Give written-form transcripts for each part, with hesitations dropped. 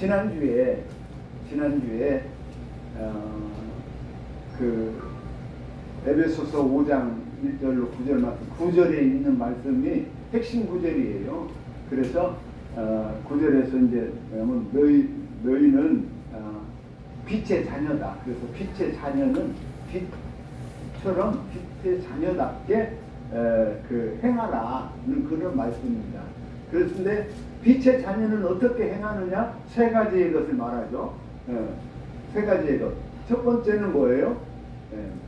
지난주에 그 에베소서 5장 1절로 9절 말씀, 9절에 있는 말씀이 핵심 구절이에요. 그래서 9절에서 이제 뭐냐면 너희는 빛의 자녀다. 그래서 빛의 자녀는 빛처럼 빛의 자녀답게 그 행하라는 그런 말씀입니다. 그런데 빛의 자녀는 어떻게 행하느냐? 세 가지의 것을 말하죠. 세 가지의 것. 첫 번째는 뭐예요?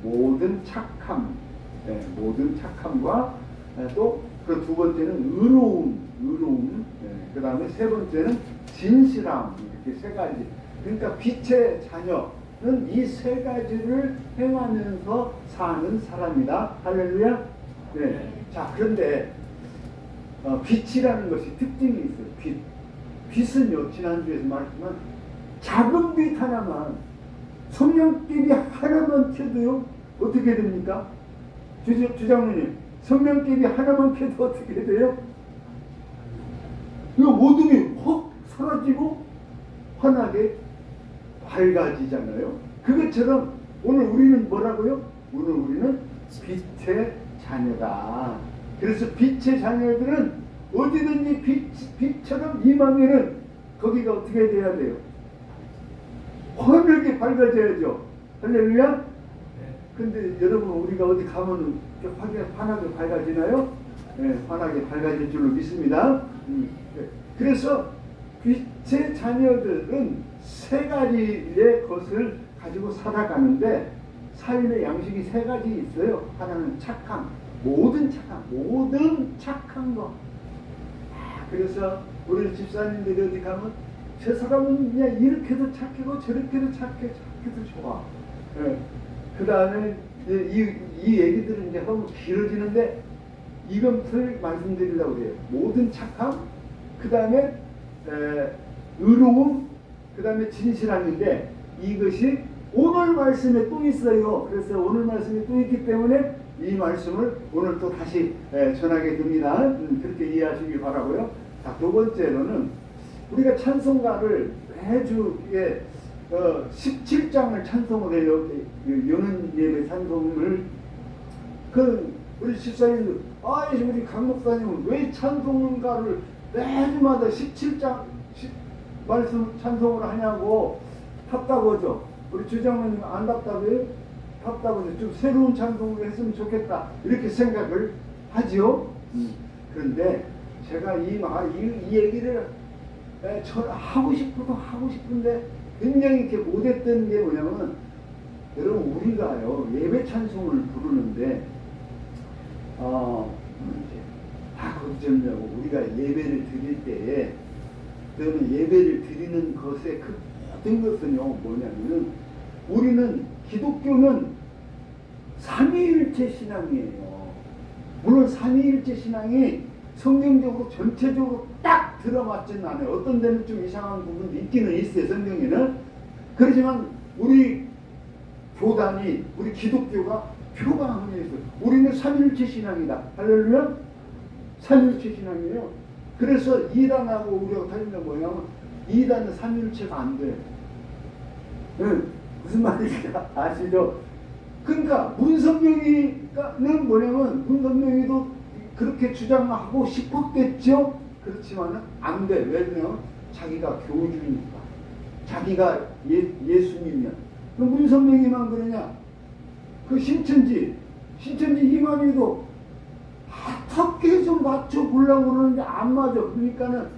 모든 착함, 모든 착함과 또 그 두 번째는 의로움, 그 다음에 세 번째는 진실함. 이렇게 세 가지. 그러니까 빛의 자녀는 이 세 가지를 행하면서 사는 사람이다. 할렐루야. 네. 자, 그런데 빛이라는 것이 특징이 있어요. 빛은요, 지난주에서 말했지만 작은 빛 하나만, 성냥개비 하나만 켜도요 어떻게 됩니까? 주장로님, 성냥개비 하나만 켜도 어떻게 돼요? 이거 어둠이 확 사라지고 환하게 밝아지잖아요. 그것처럼 오늘 우리는 뭐라고요? 오늘 우리는 빛의 자녀다. 그래서 빛의 자녀들은 어디든지 빛처럼 임하면은 거기가 어떻게 돼야 돼요? 환하게 밝아져야죠. 할렐루야? 근데 여러분, 우리가 어디 가면 환하게 밝아지나요? 네, 환하게 밝아질 줄로 믿습니다. 그래서 빛의 자녀들은 세 가지의 것을 가지고 살아가는데, 삶의 양식이 세 가지 있어요. 하나는 착함, 모든 착한 거. 그래서 우리 집사님들이 어디 가면 저 사람은 그냥 이렇게도 착하고 저렇게도 착해도 좋아. 그 다음에 이 얘기들은 이제 너무 길어지는데 이것을 말씀드리려고 해요. 모든 착함, 그 다음에 의로움, 그 다음에 진실함인데 이것이 오늘 말씀에 또 있어요. 그래서 오늘 말씀이 또 있기 때문에 이 말씀을 오늘 또 다시 전하게 됩니다. 그렇게 이해하시길 바라고요. 자, 두 번째로는 우리가 찬송가를 매주 17장을 찬송을 해요. 여는 예배 찬송을. 우리 집사님들, 우리 강 목사님은 왜 찬송가를 매주마다 17장 말씀 찬송을 하냐고 답답하죠. 우리 주장님 안 답답해요? 답답하죠. 좀 새로운 찬송을 했으면 좋겠다, 이렇게 생각을 하지요. 그런데 제가 이 얘기를 하고 싶은데 굉장히 이렇게 못했던 게 뭐냐면, 여러분, 우리가요 예배 찬송을 부르는데 다 걱정하고 우리가 예배를 드릴 때에, 또는 예배를 드리는 것의 그 모든 것은요 뭐냐면은, 우리는 기독교는 삼위일체 신앙이에요. 물론 삼위일체 신앙이 성경적으로 전체적으로 딱 들어맞지는 않아요. 어떤 데는 좀 이상한 부분도 있기는 있어요, 성경에는. 그렇지만 우리 교단이, 우리 기독교가 표방하고 있어요. 우리는 삼위일체 신앙이다. 할렐루야? 삼위일체 신앙이에요. 그래서 이단하고 우리가 다른 게 뭐냐면, 이단은 삼위일체가 안 돼. 무슨 말인지 아시죠? 그러니까 문선명이는 뭐냐면, 문선명이도 그렇게 주장하고 싶었겠죠? 그렇지만은 안 돼. 왜냐면 자기가 교주니까, 자기가 예수님이야. 문선명이만 그러냐? 그 신천지 이만희도 어떻게 좀 맞춰보려고 그러는데 안 맞아. 그러니까는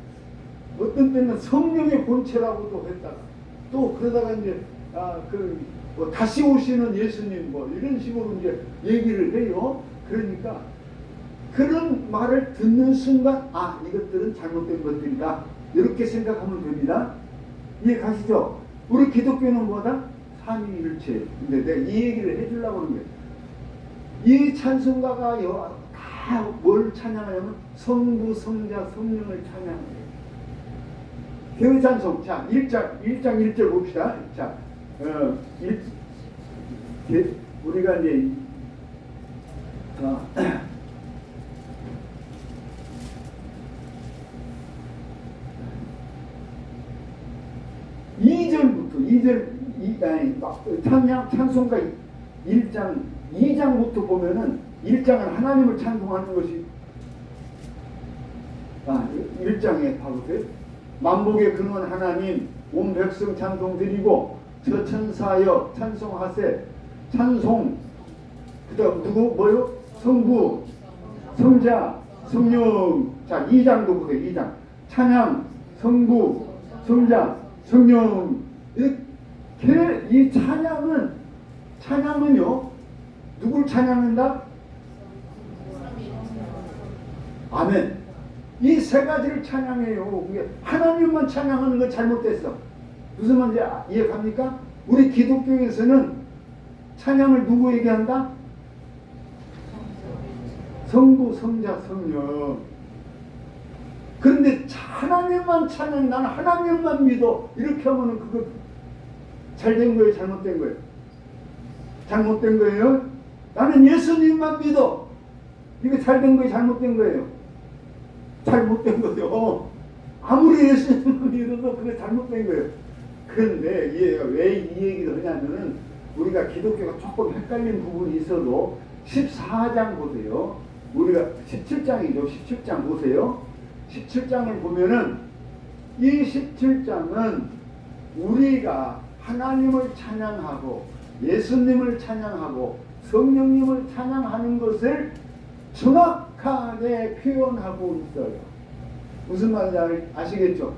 어떤 때는 성령의 본체라고도 했다가, 또 그러다가 이제 다시 오시는 예수님 이런 식으로 이제 얘기를 해요. 그러니까 그런 말을 듣는 순간, 이것들은 잘못된 것들이다, 이렇게 생각하면 됩니다. 이해 가시죠? 우리 기독교는 뭐다? 삼위일체. 근데 내가 이 얘기를 해주려고 하는 거예요. 이 찬송가가 다 뭘 찬양하냐면 성부, 성자, 성령을 찬양해요. 교회 찬송. 자, 1장 1절 봅시다. 자, 우리가 이제 그 2절, 찬송가 1장, 2장부터 보면은 1장은 하나님을 찬송하는 것이 1장에 봐보세요. 만복의 근원 하나님, 온 백성 찬송 드리고 저 천사여 찬송하세. 찬송. 그 다음 누구? 뭐요? 성부, 성자, 성령. 자, 2장도 보세요. 2장. 찬양, 성부, 성자, 성령. 이 찬양은요, 누굴 찬양한다? 아멘. 이 세 가지를 찬양해요. 하나님만 찬양하는 건 잘못됐어. 무슨 말인지 이해갑니까? 우리 기독교에서는 찬양을 누구에게 한다? 성부, 성자, 성령. 그런데 하나님만 찬양, 나는 하나님만 믿어. 이렇게 하면은 그거 잘된 거예요? 잘못된 거예요? 잘못된 거예요? 나는 예수님만 믿어. 이게 잘된 거예요? 잘못된 거예요? 잘못된 거죠. 아무리 예수님만 믿어도 그게 잘못된 거예요. 그런데 왜 이 얘기를 하냐면은 우리가 기독교가 조금 헷갈린 부분이 있어도 14장 보세요. 우리가 17장이죠. 17장 보세요. 17장을 보면은 이 17장은 우리가 하나님을 찬양하고 예수님을 찬양하고 성령님을 찬양하는 것을 정확하게 표현하고 있어요. 무슨 말인지 아시겠죠?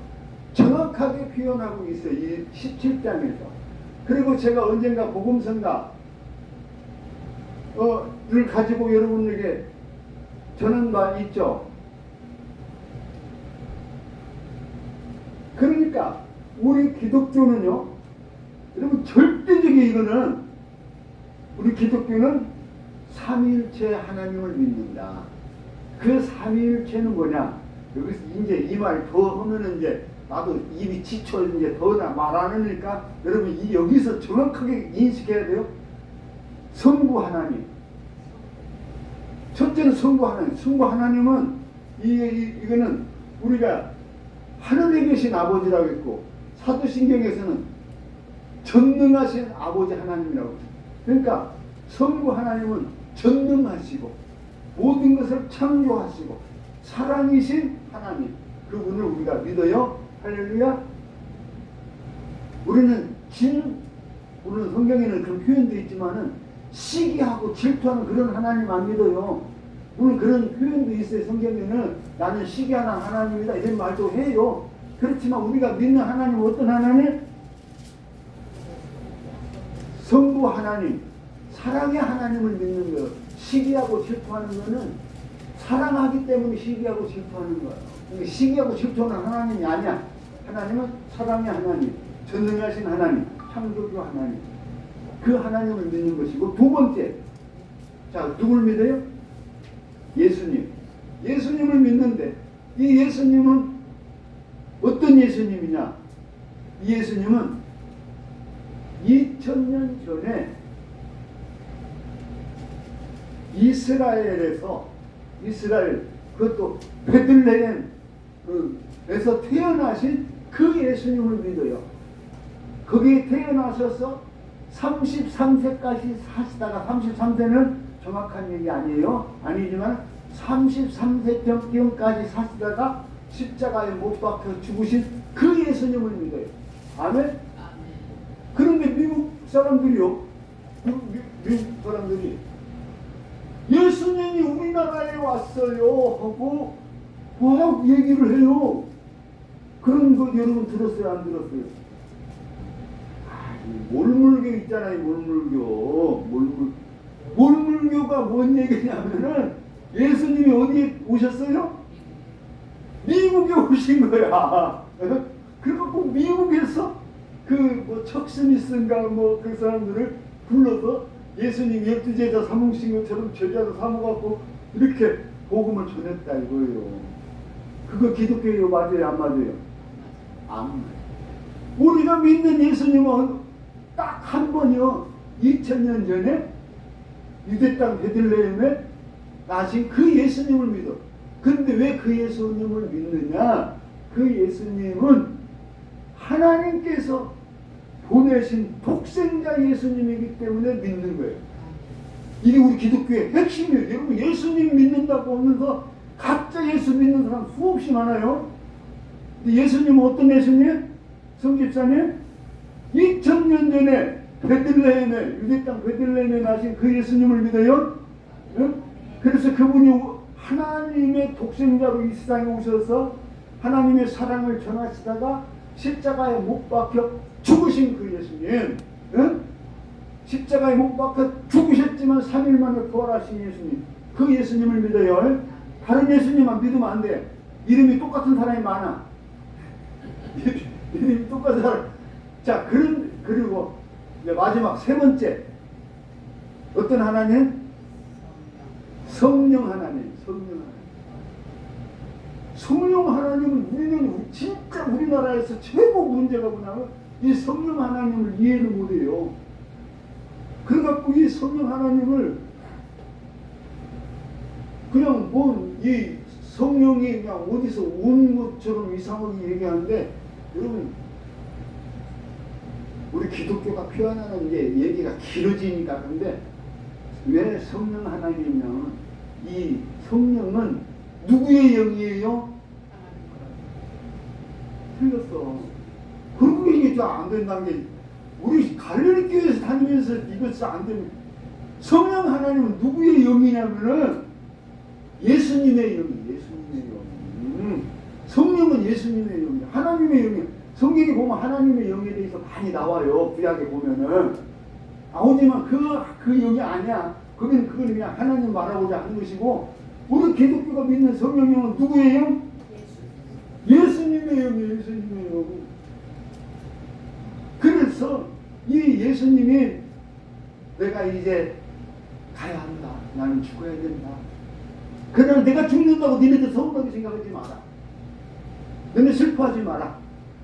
정확하게 표현하고 있어요. 이 17장에서. 그리고 제가 언젠가 복음성가 를 가지고 여러분에게 전한 바 있죠. 그러니까 우리 기독교는요, 여러분 절대적인 이거는 우리 기독교는 삼위일체 하나님을 믿는다. 그 삼위일체는 뭐냐? 여기서 이제 이 말 더 하면은 이제 나도 입이 지쳐 이제 더 말 안 하니까 여러분 여기서 정확하게 인식해야 돼요. 성부 하나님. 첫째는 성부 하나님. 성부 하나님은 이거는 우리가 하늘에 계신 아버지라고 했고 사도신경에서는 전능하신 아버지 하나님이라고 했어요. 그러니까 성부 하나님은 전능하시고 모든 것을 창조하시고 사랑이신 하나님, 그분을 우리가 믿어요. 할렐루야. 우리는 물론 성경에는 그런 표현도 있지만은 시기하고 질투하는 그런 하나님 안 믿어요. 물론 그런 표현도 있어요. 성경에는 나는 시기하는 하나님이다 이런 말도 해요. 그렇지만 우리가 믿는 하나님은 어떤 하나님? 성부 하나님, 사랑의 하나님을 믿는 거. 시기하고 질투하는 거는 사랑하기 때문에 시기하고 질투하는 거예요. 시기하고 질투하는 하나님이 아니야. 하나님은 사랑의 하나님, 전능하신 하나님, 창조주 하나님. 그 하나님을 믿는 것이고, 두 번째, 자, 누굴 믿어요? 예수님. 예수님을 믿는데 이 예수님은 어떤 예수님이냐? 이 예수님은 2000년 전에 이스라엘 그것도 베들레헴에서 태어나신 그 예수님을 믿어요. 거기에 태어나셔서 33세까지 사시다가 33세는 정확한 얘기 아니에요. 아니지만 33세경까지 사시다가 십자가에 못 박혀 죽으신 그 예수님을 믿어요. 아멘? 그런데 미국 사람들이 예수님이 우리나라에 왔어요 하고 막 얘기를 해요. 그런 거 여러분 들었어요? 안 들었어요? 몰물교 있잖아요. 몰물교가 뭔 얘기냐면은 예수님이 어디에 오셨어요? 미국에 오신 거야. 그래갖고 미국에서 척 스미스인가 그 사람들을 불러서 예수님 12제자 삼으신 것처럼 제자로 삼아갖고 이렇게 복음을 전했다 이거예요. 그거 기독교예요? 맞아요? 안 맞아요? 안 맞아요. 우리가 믿는 예수님은 딱 한 번이요. 2000년 전에 유대 땅 베들레헴에 나신 그 예수님을 믿어. 그런데 왜 그 예수님을 믿느냐? 그 예수님은 하나님께서 보내신 독생자 예수님이기 때문에 믿는 거예요. 이게 우리 기독교의 핵심이에요. 여러분 예수님 믿는다고 하면서 가짜 예수 믿는 사람 수없이 많아요. 근데 예수님은 어떤 예수님? 성집사님? 2000년 전에 베들레헴에 유대 땅 베들레헴에 나신 그 예수님을 믿어요? 응? 그래서 그분이 하나님의 독생자로 이 세상에 오셔서 하나님의 사랑을 전하시다가 십자가에 못 박혀 죽으신 그 예수님, 응? 십자가에 못 박혀 죽으셨지만 3일 만에 부활하신 예수님, 그 예수님을 믿어요. 다른 예수님만 믿으면 안 돼. 이름이 똑같은 사람이 많아. 이름이 똑같은 사람. 자, 그리고 이제 마지막 세 번째 어떤 하나님? 성령 하나님. 성령 하나님은 우리는 진짜 우리나라에서 최고 문제가 뭐냐면 이 성령 하나님을 이해를 못해요. 그래갖고 이 성령 하나님을 그냥 이 성령이 그냥 어디서 온 것처럼 이상하게 얘기하는데, 여러분 우리 기독교가 표현하는 이제 얘기가 길어지니까. 근데 왜 성령 하나님이냐면 이 성령은 누구의 영이에요? 틀렸어. 그런 게 안 된다는 게, 우리 갈릴리 교회에서 다니면서 이것이 안 되면, 성령 하나님은 누구의 영이냐면은 예수님의 영이. 성령은 예수님의 영이야. 하나님의 영이. 성경에 보면 하나님의 영에 대해서 많이 나와요. 구약에 보면은. 나오지만 그 영이 아니야. 그건 그냥 하나님 말하고자 하는 것이고, 우리 기독교가 믿는 성령님은 누구의 영? 예수님의 영이에요. 예수님의 영. 그래서 이 예수님이 내가 이제 가야 한다. 나는 죽어야 된다. 그냥 내가 죽는다고 니네들 서운하게 생각하지 마라. 너네 슬퍼하지 마라.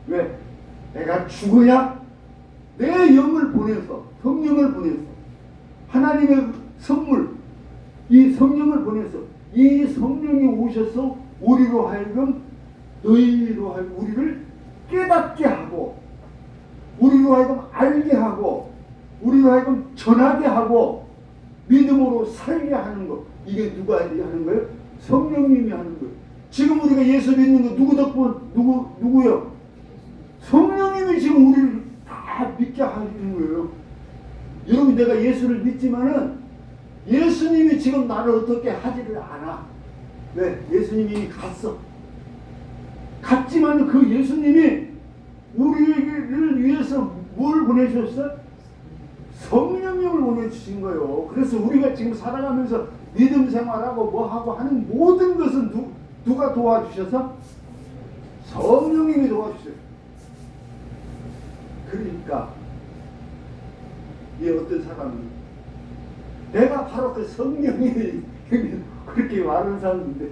왜? 내가 죽어야 내 영을 보내서, 성령을 보내서, 하나님의 선물, 이 성령을 보내서, 이 성령이 오셔서 우리로 하여금, 너희로 하여금 우리를 깨닫게 하고, 우리로 하여금 알게 하고, 우리로 하여금 전하게 하고, 믿음으로 살게 하는 것. 이게 누가 하는 거예요? 성령님이 하는 거예요. 지금 우리가 예수 믿는 거 누구 덕분? 누구요? 성령님이 지금 우리를 다 믿게 하시는 거예요. 여러분, 내가 예수를 믿지만은 예수님이 지금 나를 어떻게 하지를 않아. 왜? 예수님이 이미 갔어. 갔지만 그 예수님이 우리를 위해서 뭘 보내셨어? 성령님을 보내주신 거예요. 그래서 우리가 지금 살아가면서 믿음 생활하고 뭐하고 하는 모든 것은 누가 도와주셔서? 성령님이 도와주셔요. 그러니까 이 어떤 사람은 내가 바로 그 성령이 그렇게 말하는 사람인데,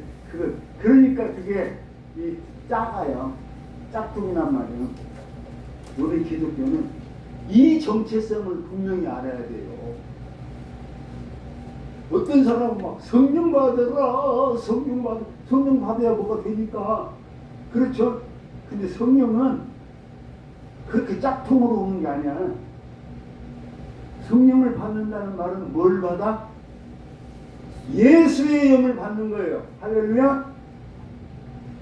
그러니까 그게 이 작아요. 짝퉁이란 말이에요. 우리 기독교는 이 정체성을 분명히 알아야 돼요. 어떤 사람은 막 성령 받으라, 성령 받아야 뭐가 되니까. 그렇죠? 근데 성령은 그렇게 짝퉁으로 오는 게 아니야. 성령을 받는다는 말은 뭘 받아? 예수의 영을 받는 거예요. 할렐루야.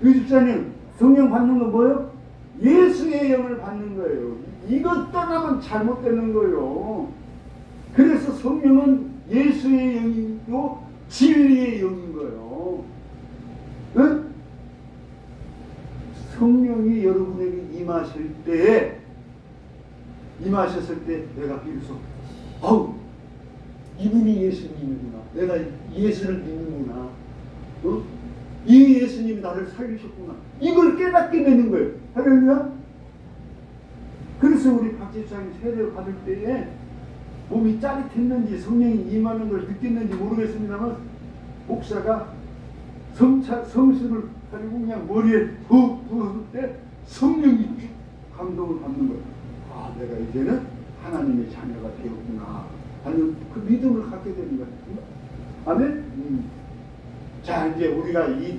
유집사님, 성령 받는 건 뭐예요? 예수의 영을 받는 거예요. 이것 떠나면 잘못되는 거예요. 그래서 성령은 예수의 영이고 진리의 영인 거예요. 응? 성령이 여러분에게 임하셨을 때 내가 비로소 이분이 예수님이구나. 내가 예수를 믿는구나. 어? 이 예수님이 나를 살리셨구나. 이걸 깨닫게 되는 거예요. 할렐루야. 그래서 우리 박 집사님 세례를 받을 때에 몸이 짜릿했는지 성령이 임하는 걸 느꼈는지 모르겠습니다만, 목사가 성수를 가지고 그냥 머리에 훅 부었을 때 성령이 감동을 받는 거예요. 아, 내가 이제는 하나님의 자녀가 되었구나 하는 그 믿음을 갖게 되는 거예요. 아멘? 자, 이제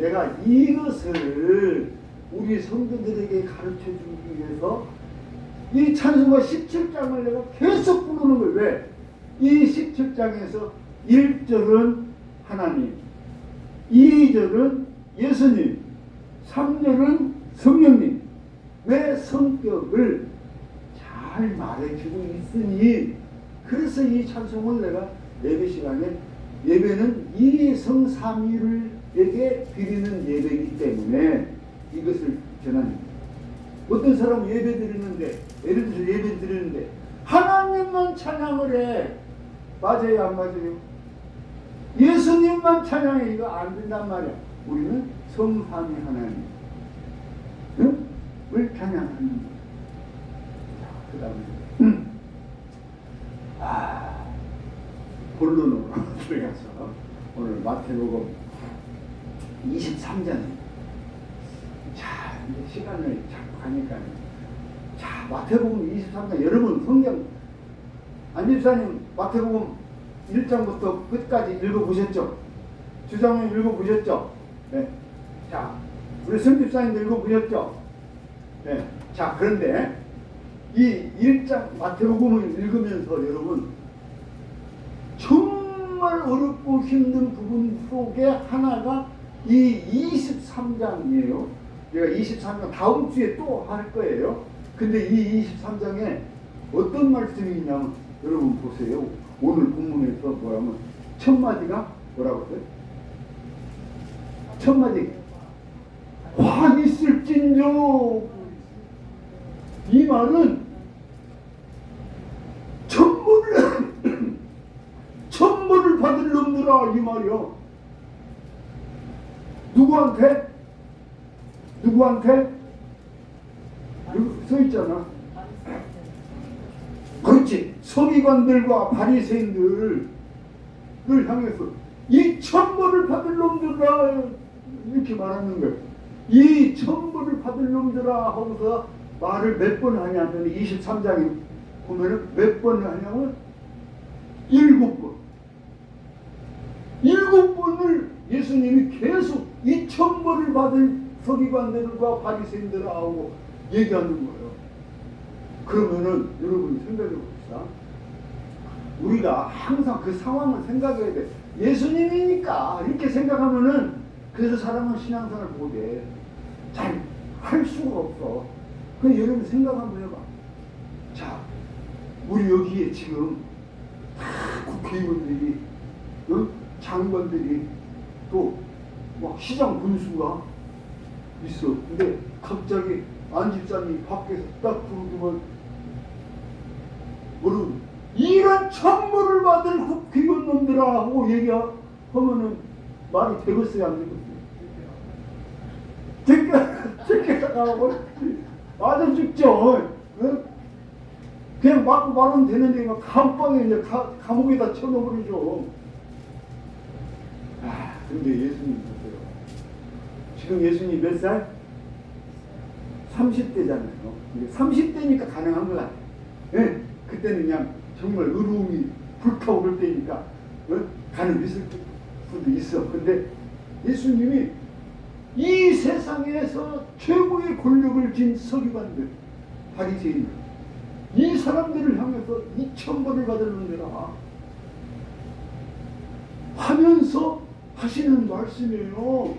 내가 이것을 우리 성도들에게 가르쳐 주기 위해서 이 찬송가 17장을 내가 계속 부르는 거예요. 왜? 이 17장에서 1절은 하나님, 2절은 예수님, 3절은 성령님, 내 성격을 잘 말해주고 있으니, 그래서 이 찬송을 내가 예배 시간에, 예배는 이성삼위를에게 드리는 예배이기 때문에 이것을 전합니다. 어떤 사람은 예배 드리는데, 예를 들어서 예배 드리는데 하나님만 찬양을 해. 맞아요, 안 맞아요? 예수님만 찬양해. 이거 안 된단 말이야. 우리는 성삼위 하나님 을 찬양하는 거야. 그 다음에 본론으로 들어가서 오늘 마태복음 23장입니다. 자, 이제 시간을 자꾸 가니까. 자, 마태복음 23장. 여러분, 성경, 안집사님, 마태복음 1장부터 끝까지 읽어보셨죠? 주장님 읽어보셨죠? 네. 자, 우리 성집사님도 읽어보셨죠? 네. 자, 그런데 이 1장 마태복음을 읽으면서 여러분, 정말 어렵고 힘든 부분 속에 하나가 이 23장이에요. 내가 23장 다음 주에 또 할 거예요. 근데 이 23장에 어떤 말씀이 있냐면, 여러분 보세요. 오늘 본문에서 뭐라면 첫 마디가 뭐라고 했어요? 첫 마디, 화 있을진저. 이 말은 천벌을 받을 놈들아, 이 말이요. 누구한테? 여기 써 있잖아. 그렇지. 서기관들과 바리새인들을 향해서 이 천벌을 받을 놈들아, 이렇게 말하는 거예요. 이 천벌을 받을 놈들아 하고서 말을 몇 번 하냐면, 23장에 보면은 몇 번 하냐면 7번. 7번을 예수님이 계속 이 천벌을 받을 서기관들과 바리새인들하고 얘기하는 거예요. 그러면은 여러분 생각해 봅시다. 우리가 항상 그 상황을 생각해야 돼. 예수님이니까 이렇게 생각하면은, 그래서 사람은 신앙생활 못해. 잘 할 수가 없어. 그럼 여러분 생각 한번 해봐. 자, 우리 여기에 지금 다 국회의원들이, 장관들이, 또 막 시장 군수가 있어. 근데 갑자기 안집사님이 밖에서 딱 부르면, 여러분, 이런 천벌을 받을 국회의원 놈들아 하고 얘기하면은 말이 되겠어요, 안 되겠어요? 쫓겨나가고 맞아 죽죠. 그냥 맞고 말하면 되는데 감방에 이제 감옥에다 쳐넣어버리죠. 근데 예수님 보세요. 지금 예수님 몇 살? 30대잖아요. 30대니까 가능한 것 같아요. 네? 그때는 그냥 정말 의로움이 불타오를 때니까 가능했을 수도 있어. 근데 예수님이 이 세상에서 최고의 권력을 쥔 서기관들, 바리새인들, 이 사람들을 향해서 이 천벌을 받을 놈들아 하면서 하시는 말씀이에요.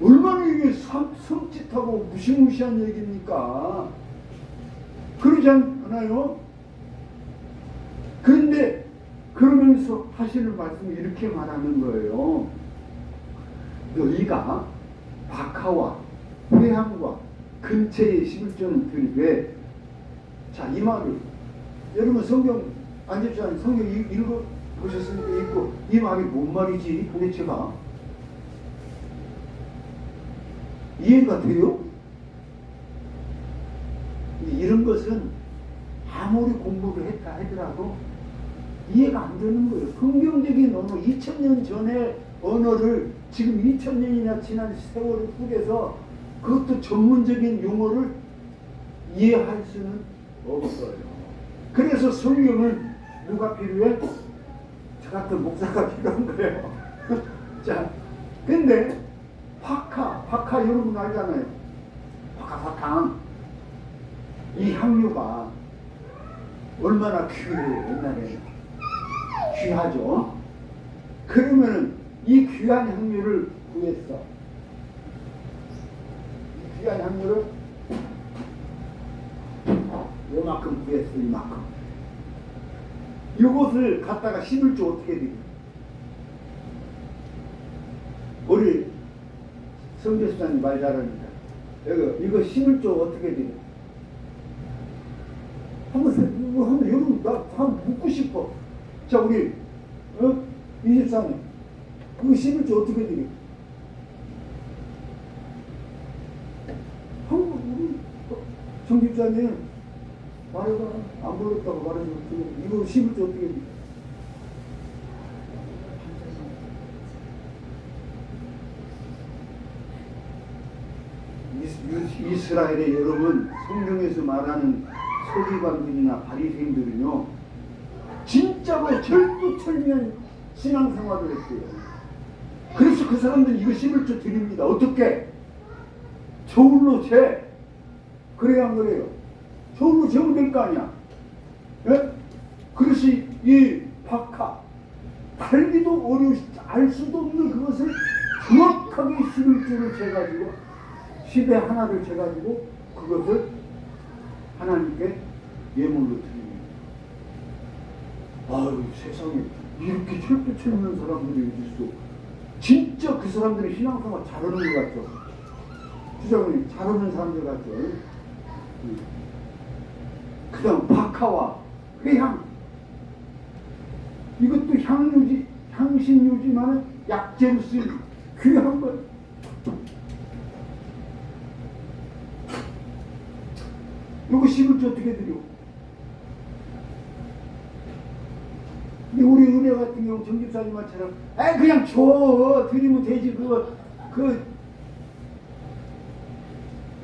얼마나 이게 섬찟하고 무시무시한 얘기입니까? 그러지 않아요? 그런데 그러면서 하시는 말씀이 이렇게 말하는 거예요. 너희가 박하와 회향과 근처에 심을 줄은 들되. 자, 이 말을 여러분 성경 안집사님 성경 읽어보셨으니까 읽고, 이 말이 뭔 말이지 도대체가 이해가 돼요? 이런 것은 아무리 공부를 했다 하더라도 이해가 안 되는 거예요. 성경적인 언어, 2000년 전의 언어를 지금 2000년이나 지난 세월 속에서 그것도 전문적인 용어를 이해할 수는 없어요. 그래서 성경은 누가 필요해? 저 같은 목사가 필요한 거예요. 자, 근데 박하 여러분 알잖아요. 박하 사탕. 이 향료가 얼마나 귀해요. 옛날에는 귀하죠. 그러면은 이 귀한 향료를 구했어. 이 귀한 향료를 요만큼 구했어. 이만큼. 이것을 갖다가 심을 줄 어떻게 되냐? 우리 성교수장님 말 잘하니까 이거 심을 줄 어떻게 되냐? 한번 여러분 나 한번 묻고 싶어. 자 우리 이집사님 그거 심을 줄 어떻게 되냐? 한번 우리 정집사님 말해봐. 안 보였다고 말해줘. 이거 심을 줄 어떻게 되냐? 이스라엘의 여러분 성경에서 말하는 서기관들이나 바리새인들은요 진짜로 절도철미한 신앙생활을 했어요. 그래서 그 사람들은 이거 심을 줄 드립니다. 어떻게? 저울로 재. 그래야 안 그래요? 저울로 재면 될 거 아니야. 예? 그릇이 이 박하 달기도 어려우시 알 수도 없는 그것을 정확하게 심을 줄을 재가지고 10에 하나를 재가지고 그것을 하나님께 예물로 드립니다. 아유 세상에 이렇게 철두철미한 사람들이 어디 있어. 진짜 그 사람들이 신앙생활 잘하는 것 같죠. 주장님 잘하는 사람들 같죠. 그 다음 박하와 회향 이것도 향유지 향신유지만은 약재로 쓰인 귀한 것. 이거 심을 줄 어떻게 드려? 근데 우리 은혜 같은 경우 정집사님처럼 그냥 줘 드리면 되지.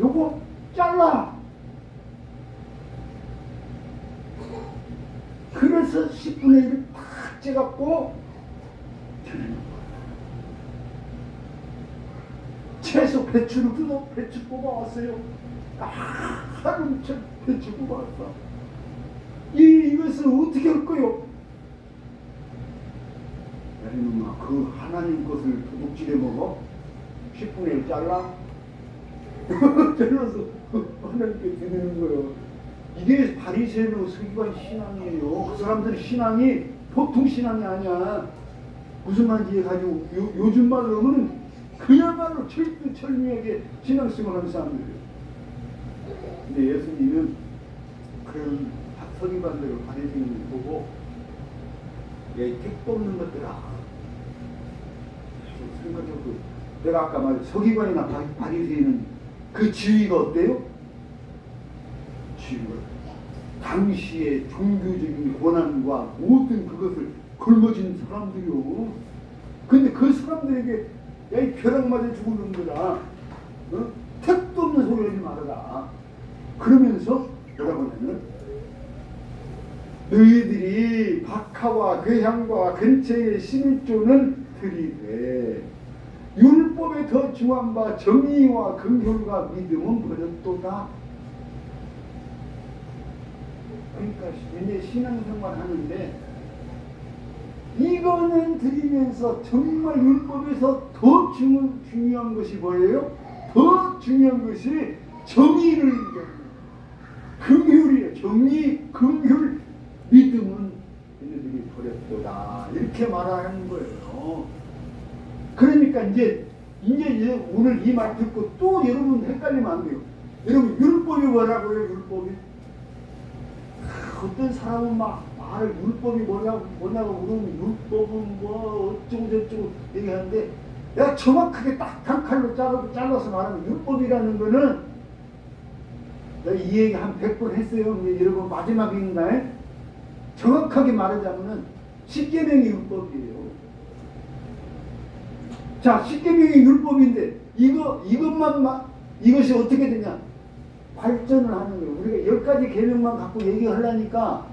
요거 잘라. 그래서 10분의 1을 탁 째갖고 드리는 거야. 채소 배추를 뜯어 배추 뽑아왔어요. 하루 배추 뽑아왔어. 이것을 어떻게 할 거요? 이놈아 그 하나님 것을 도둑질해 먹어? 10분의 1 잘라? 잘라서 하나님께 드리는 거예요. 이게 바리새인의 서기관 신앙이에요. 그 사람들의 신앙이 보통 신앙이 아니야. 무슨 말인지 가지고 요즘 말로 하면 그야말로 철두철미하게 신앙생활하는 사람들이에요. 근데 예수님은 그런 서기관들을 바리새인을 보고 야 택도 없는 것들아. 생각해보고 내가 아까 말한 서기관이나 바리새인은 그 지위가 어때요? 지위가 당시의 종교적인 권한과 모든 그것을 걸머진 사람들이요. 근데 그 사람들에게 야 이 벼락 맞아 죽는 거다. 택도 없는 소리 하지 말아라. 그러면서 뭐라고 하냐면 너희들이 박하와 괴향과 근처에 심을 줄은 들이되 율법에 더 중한 바 정의와 긍휼과 믿음은 버렸도다. 그러니까 이제 신앙생활 하는데 이거는 드리면서 정말 율법에서 더 중요한 것이 뭐예요? 더 중요한 것이 정의를 긍휼이에요. 정의, 긍휼, 믿음은 얘네들이 버렸도다. 이렇게 말하는 거예요. 그러니까 이제 오늘 이 말 듣고 또 여러분 헷갈리면 안 돼요. 여러분 율법이 뭐라고 해요? 율법이? 어떤 사람은 막 말을 율법이 뭐냐고 물으면 율법은 뭐 어쩌고 저쩌고 얘기하는데 내가 정확하게 딱 단칼로 잘라서 말하면 율법이라는 거는 내가 이 얘기 한 100번 했어요. 근데 여러분 마지막인가에 정확하게 말하자면은 10계명이 율법이에요. 자, 10계명이 율법인데 이것이 어떻게 되냐? 발전을 하는 거예요. 우리가 10가지 계명만 갖고 얘기하려니까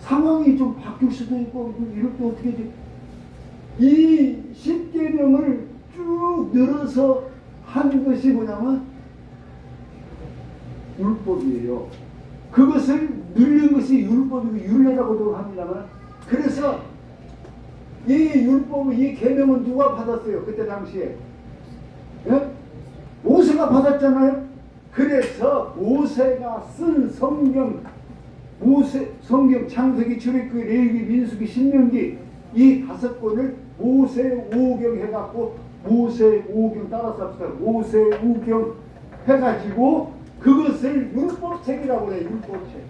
상황이 좀 바뀔 수도 있고 이럴 때 어떻게 돼? 이 10계명을 쭉 늘어서 한 것이 뭐냐면 율법이에요. 그것을 누리는 것이 율법이고 율례라고도 합니다만, 그래서 이 율법을, 이 계명은 누가 받았어요? 그때 당시에 예? 모세가 받았잖아요. 그래서 모세가 쓴 성경, 성경 창세기, 출애굽기, 레위기, 민수기, 신명기 이 5권을 모세 오경 해갖고, 모세 오경 따라서 합시다. 모세 오경 해가지고 그것을 율법책이라고 해요. 율법책.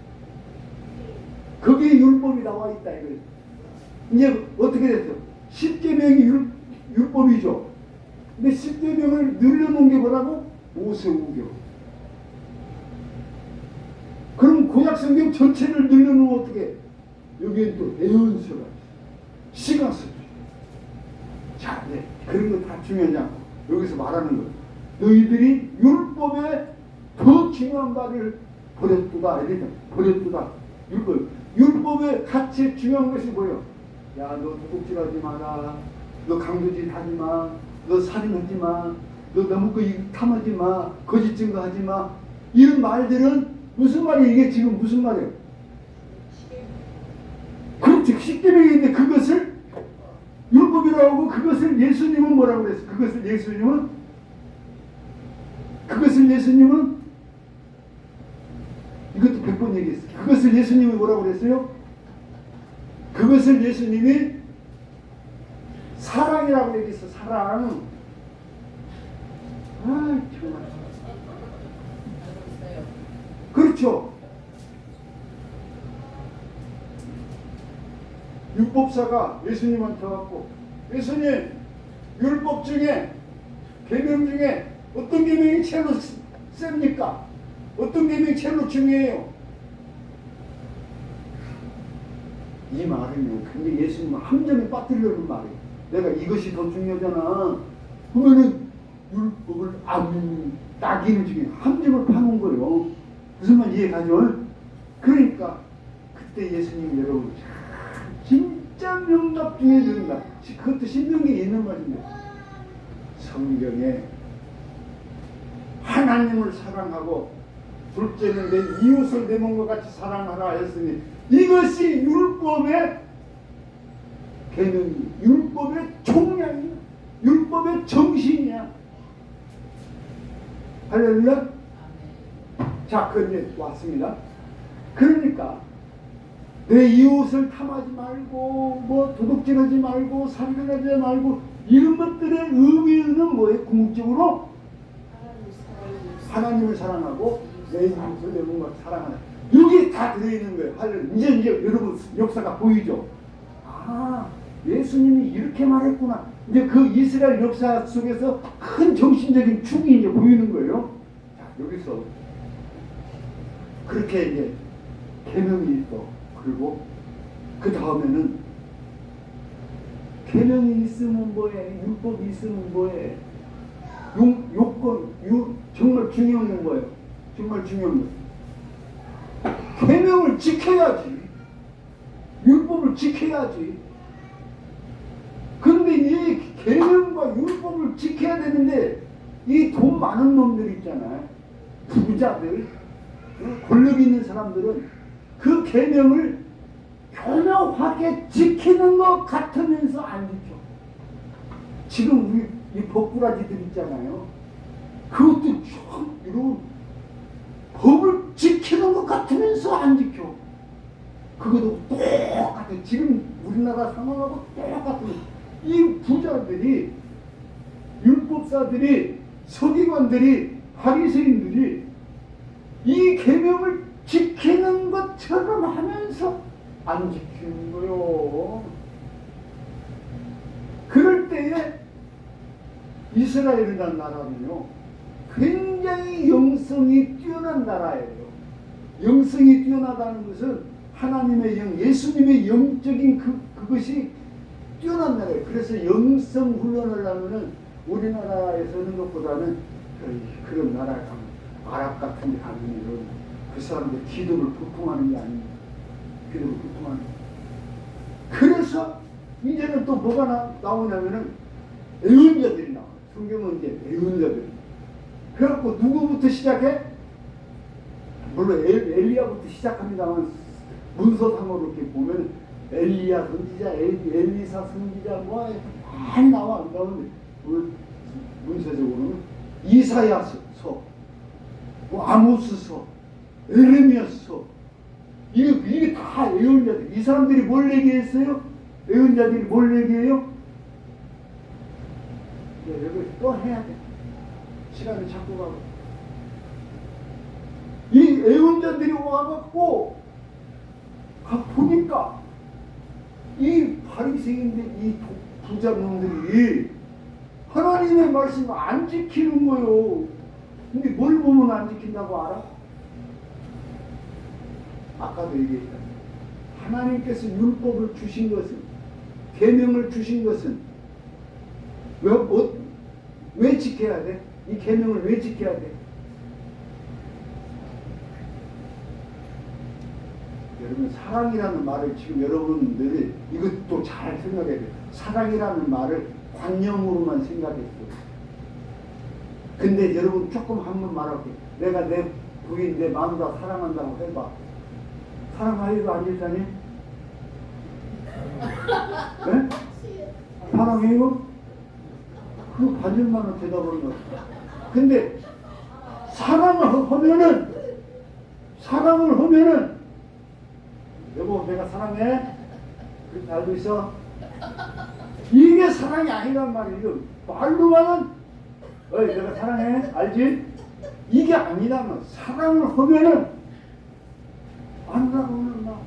그게 율법이 나와 있다 이거예요. 이제 어떻게 됐어요? 10계명이 율법이죠. 근데 10계명을 늘려놓은 게 뭐라고? 모세 오경. 그럼 구약성경 전체를 늘려놓으면 어떻게? 여기엔 또 예언서가 있어요. 시간서. 자, 네. 그런 거 다 중요하지 않고 여기서 말하는 거. 너희들이 율법에 더 중요한 바를 버렸도다. 이렇게 버렸도다. 율법에 같이 중요한 것이 뭐예요? 야, 너 도둑질하지 마라. 너 강도질 하지 마. 너 살인하지 마. 너 너무 탐하지 마. 거짓 증거하지 마. 이런 말들은 무슨 말이에요? 이게 지금 무슨 말이에요? 그렇지. 십계명인데 그것을 율법이라고 하고, 그것을 예수님은 뭐라고 그랬어요? 그것을 예수님은 이것도 100번 얘기했어요. 그것을 예수님이 뭐라고 그랬어요? 그것을 예수님이 사랑이라고 얘기했어. 사랑. 아, 정말. 그렇죠. 율법사가 예수님한테 왔고, 예수님, 율법 중에, 계명 중에 어떤 계명이 제일 셉니까? 어떤 계명이 제일 중요해요? 이 말은요, 근데 예수님은 함정에 빠뜨리려는 말이에요. 내가 이것이 더 중요하잖아. 그러면은 율법을 따기는 중에 함정을 파놓은 거예요. 무슨 말 이해가죠? 그러니까 그때 예수님 여러분 진짜 명답 중에 명답. 그것도 신명기에 있는 말인데, 성경에 하나님을 사랑하고 둘째는 내 이웃을 내 몸과 같이 사랑하라 했으니, 이것이 율법의 계명이, 율법의 총량이야. 율법의 정신이야. 할렐루야. 자, 그런데 왔습니다. 그러니까 내 이웃을 탐하지 말고, 뭐 도둑질하지 말고, 살인하지 말고, 이런 것들의 의미는 뭐예요? 궁극적으로 하나님을 사랑하고 내 이웃을 내 몸과 사랑하는, 이게 다 들어있는 거예요. 할렐루야. 이제 여러분 역사가 보이죠? 아, 예수님이 이렇게 말했구나. 이제 그 이스라엘 역사 속에서 큰 정신적인 축이 이제 보이는 거예요. 자, 여기서 그렇게 이제 계명이 있고, 그리고 그 다음에는 계명이 있으면 뭐해? 율법이 있으면 뭐해? 요건, 정말 중요한 건 뭐예요? 정말 중요한 건 계명을 지켜야지. 율법을 지켜야지. 그런데 이 계명과 율법을 지켜야 되는데, 이 돈 많은 놈들 있잖아요. 부자들, 권력 있는 사람들은 그 계명을 교묘하게 지키는 것 같으면서 안 지켜. 지금 우리 이 법꾸라지들 있잖아요. 그것도 좀 이런 법을 지키는 것 같으면서 안 지켜. 그것도 똑같아. 지금 우리나라 상황하고 똑같은. 이 부자들이, 율법사들이, 서기관들이, 바리새인들이 이 계명을 지키는 것처럼 하면서 안 지키는 거요. 그럴 때에 이스라엘이라는 나라는요, 굉장히 영성이 뛰어난 나라예요. 영성이 뛰어나다는 것은 하나님의 영, 예수님의 영적인 그것이 뛰어난 나라예요. 그래서 영성 훈련을 하면은 우리나라에서 하는 것보다는 그런 나라에 가면, 아랍 같은 데 가면 그 사람들 기도를 보통하는 게 아닙니다. 기도를 보통하는 게. 그래서 이제는 또 뭐가 나오냐면은 예언자들이 나와요. 성경은 이제 예언자들이. 그래갖고 누구부터 시작해? 물론 엘리야부터 시작합니다만 문서상으로 이렇게 보면 엘리야 선지자, 엘리사 선지자 뭐 많이 나와. 나오는데 문서적으로는 이사야서, 뭐 아모스서, 에레미야서, 이게 다 예언자들. 이 사람들이 뭘 얘기했어요? 예언자들이 뭘 얘기해요? 여기 또 해야 돼. 시간을 자꾸 가고. 이 예언자들이 와갖고 보니까 이 바리새인들, 이 부자놈들이 하나님의 말씀을 안 지키는 거요. 근데 뭘 보면 안 지킨다고 알아? 아까도 얘기했잖아. 하나님께서 율법을 주신 것은, 계명을 주신 것은 왜 지켜야 돼? 이 계명을 왜 지켜야 돼? 여러분, 사랑이라는 말을 지금 여러분들이 이것도 잘 생각해야 돼요. 사랑이라는 말을 관념으로만 생각했어요. 근데 여러분 조금 한번 말할게요. 내가 내 부인, 내 마누라 사랑한다고 해봐. 사랑하기도 안 일자니? 네? 사랑해요? 그 반일만한 대답을 넣어. 근데 사랑을 하면은 여보 내가 사랑해? 그렇게 알고 있어? 이게 사랑이 아니란 말이에요. 말로만은 어이 내가 사랑해? 알지? 이게 아니라면 사랑을 하면은 안 나오는 막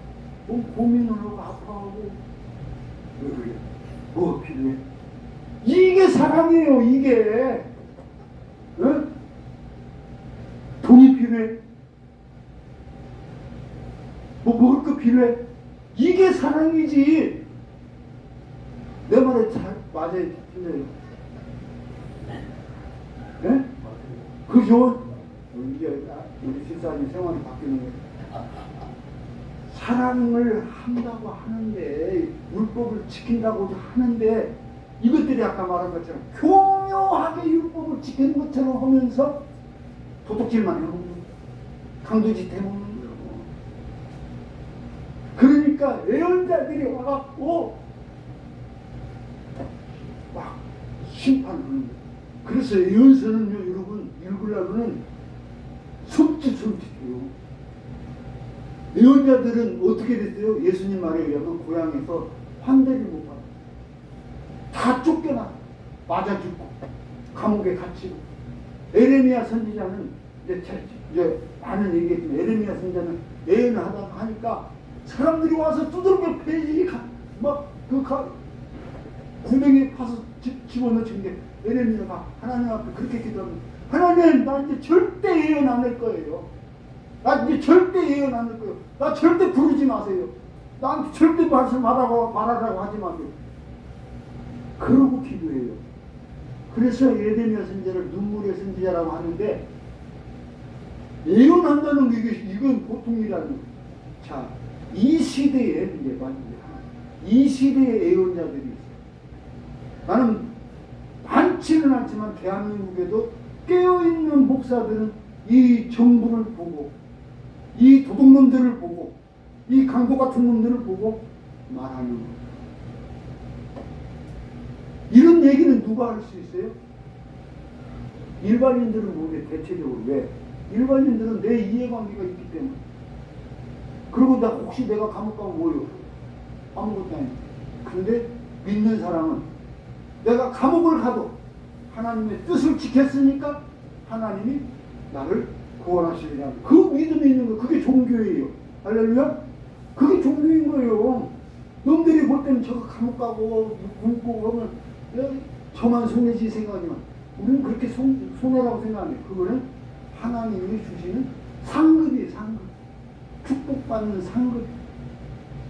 고민을 하고 아파하고 왜 그래? 뭐 필요해? 이게 사랑이에요. 이게 응? 돈이 필요해? 뭐 먹을 거 필요해? 이게 사랑이지. 내 말에 잘 맞아요? 틀려요? 네? 그죠? 이제 우리 집사님 생활이 바뀌는 거예요. 사랑을 한다고 하는데, 율법을 지킨다고 하는데, 이것들이 아까 말한 것처럼 교묘하게 율법을 지키는 것처럼 하면서 도둑질만 해먹는 거예요. 강도짓 해먹는 거예요. 그러니까 예언자들이 와갖고 막 심판하는 거예요. 그래서 예언서는요, 여러분 읽으려면은 섬찟해요. 예언자들은 어떻게 됐어요? 예수님 말에 의하면 고향에서 환대를 못 받아. 다 쫓겨나. 맞아 죽고 감옥에 갇히고. 에레미야 선지자는 이제 많은 얘기했지만 에레미야 선지자는 예언을 하니까 사람들이 와서 두들겨 패지 막그 구덩이에 파서 집어넣은 게 에레미야가 하나님 앞에 그렇게 기도하면 하나님 나 이제 절대 예언 안 할 거예요. 나 이제 절대 예언 안 할 거예요. 나 절대 부르지 마세요. 나한테 절대 말하라고 하지 마세요. 그러고 기도해요. 그래서 에레미야 선지자를 눈물의 선지자라고 하는데 예언한다는 게 이건 보통 일이 아니에요. 자, 이 시대에 이제 이 시대의 예언자들이 있어요. 나는 많지는 않지만 대한민국에도 깨어있는 목사들은 이 정부를 보고 이 도둑놈들을 보고 이 강도 같은 놈들을 보고 말하는 거예요. 이런 얘기는 누가 할 수 있어요? 일반인들은 모르게 대체적으로. 왜? 일반인들은 내 이해관계가 있기 때문에. 그리고 혹시 내가 감옥 가면 뭐요? 아무것도 아니에요. 근데 믿는 사람은 내가 감옥을 가도 하나님의 뜻을 지켰으니까 하나님이 나를 구원하시리라. 그 믿음이 있는 거, 그게 종교예요. 할렐루야? 그게 종교인 거예요. 놈들이 볼 때는 저거 감옥 가고 굶고 하면 저만 손해지 생각하지만 우리는 그렇게 손해라고 생각해요. 그거는 하나님이 주시는 상급이에요. 상급. 축복받는 상급.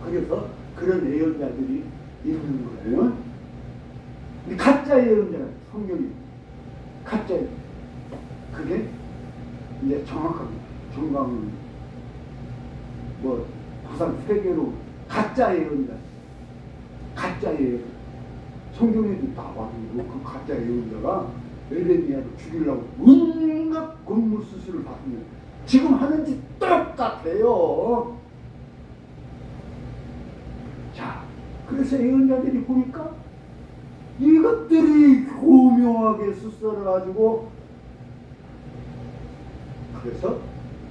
그래서 그런 예언자들이 있는 거예요. 가짜 예언자, 성경이 가짜 예언자. 그게 이제 정확합니다. 정강은 뭐 부산 세계로 가짜 예언자, 가짜 예언자. 성경에도 나와있고 그 가짜 예언자가 에레미야를 죽이려고 온갖 권무 수술을 받으면 지금 하는 짓 똑같아요. 자, 그래서 예언자들이 보니까 이것들이 교묘하게 숫썰어가지고 그래서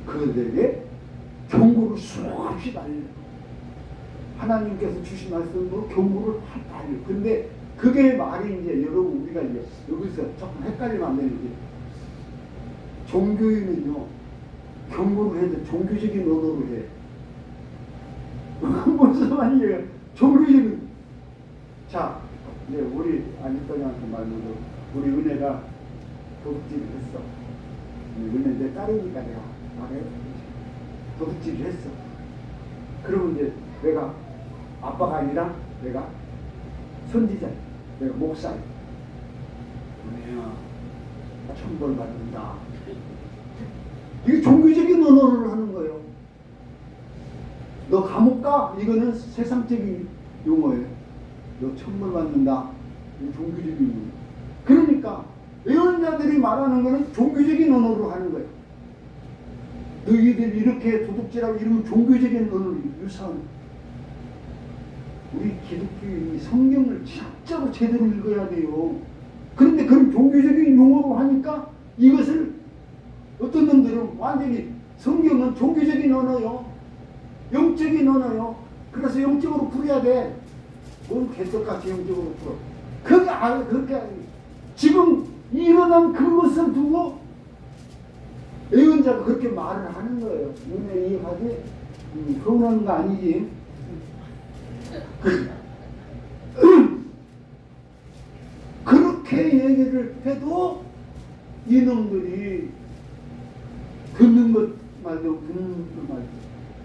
그들에게 경고를 수없이 날려. 하나님께서 주신 말씀으로 경고를 달려. 근데 그게 말이 이제 여러분 우리가 이제 여기서 조금 헷갈리면 안 되는데 종교인은요 경고를 해도 종교적인 언어로 해. 무슨 말이에요? 종교적인. 자, 이제 우리 안집사님한테 말로도 우리 은혜가 도둑질을 했어. 은혜 내 딸이니까 내가 말해. 도둑질을 했어. 그러면 이제 내가 아빠가 아니라 내가 선지자, 내가 목사. 은혜야, 천벌 받는다. 이게 종교적인 언어를 하는 거예요. 너 감옥 가? 이거는 세상적인 용어예요. 너 천벌 받는다. 이 종교적인 용어. 그러니까 예언자들이 말하는 거는 종교적인 언어로 하는 거예요. 너희들 이렇게 도둑질하고 이러면 종교적인 언어를 유사한. 우리 기독교인이 성경을 진짜로 제대로 읽어야 돼요. 그런데 그런 종교적인 용어로 하니까 이것을 어떤 놈들은 완전히 성경은 종교적인 언어요. 영적인 언어요. 그래서 영적으로 풀어야 돼. 뭔 개떡같이 영적으로 풀어. 그렇게 지금 일어난 그것을 두고 예언자가 그렇게 말을 하는 거예요. 너네 이해하지? 서운한 거 아니지? 그렇게 얘기를 해도 이놈들이 듣는 것 말도 듣는 것 말도.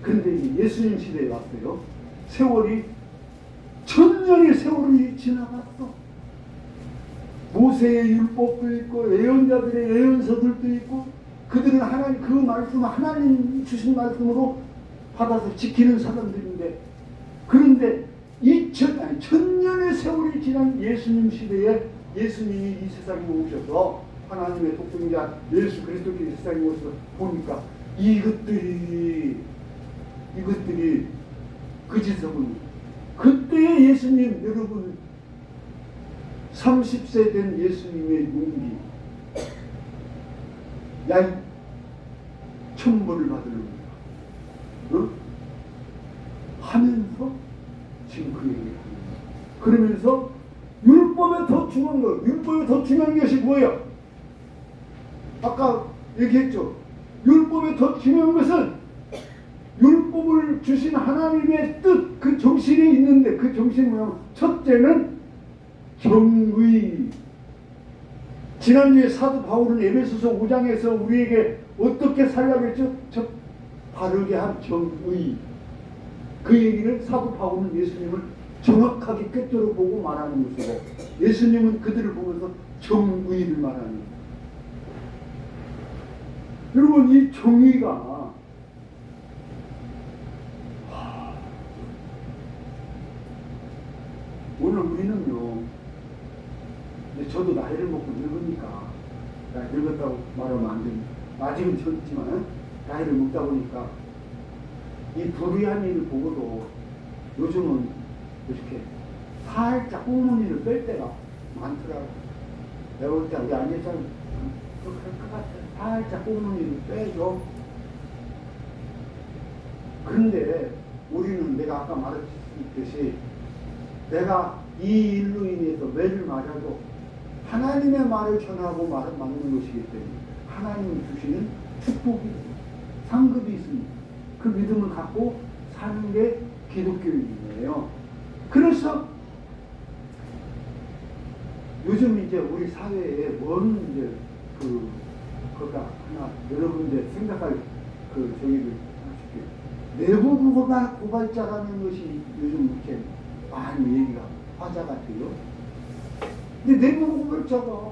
그런데 예수님 시대에 왔어요. 세월이 천년의 세월이 지나갔어. 모세의 율법도 있고 예언자들의 예언서들도 있고 그들은 하나님 그 말씀 하나님 주신 말씀으로 받아서 지키는 사람들인데 그런데 천년의 세월이 지난 예수님 시대에 예수님이 이 세상에 오셔서 하나님의 독생자 예수 그리스도께서 이 세상에 오셔서 보니까 이것들이 그 짓은 그때의 예수님 여러분 30세 된 예수님의 용기 야이 천벌을 받으려고 하면서 지금 그 얘기를 합니다. 그러면서 율법에 더 중요한 거, 율법에 더 중요한 것이 뭐예요? 아까 얘기했죠. 율법에 더 중요한 것은 율법을 주신 하나님의 뜻, 그 정신이 있는데 그 정신이 뭐냐면 첫째는 정의. 지난주에 사도 바울은 에베소서 5장에서 우리에게 어떻게 살라고 했죠? 바르게 한 정의. 그 얘기를 사도 바울은 예수님을 정확하게 꿰뚫어 보고 말하는 것이고 예수님은 그들을 보면서 정의를 말하는 거예요. 여러분 이 정의가 오늘 우리는요 저도 나이를 먹고 늙으니까 늙었다고 말하면 안 됩니다. 아직은 젊지만 나이를 먹다 보니까 이 불의한 일을 보고도 요즘은 이렇게 살짝 꽁무니를 뺄 때가 많더라고요. 내가 볼 때 우리 안예찬 그렇게 할 것 같아. 살짝 꽁무니를 빼줘. 그런데 우리는 내가 아까 말했듯이 내가 이 일로 인해서 매를 맞아도 하나님의 말을 전하고 말을 막는 것이기 때문에 하나님이 주시는 축복이 상급이 있습니다. 그 믿음을 갖고 사는 게 기독교인이에요. 그래서 요즘 이제 우리 사회에 뭔 이제 그가 하나 여러분들 생각할 그 저기를 내부 고발자라는 것이 요즘 이렇게 많이 얘기가 화자가 돼요. 근데 내부 고발자가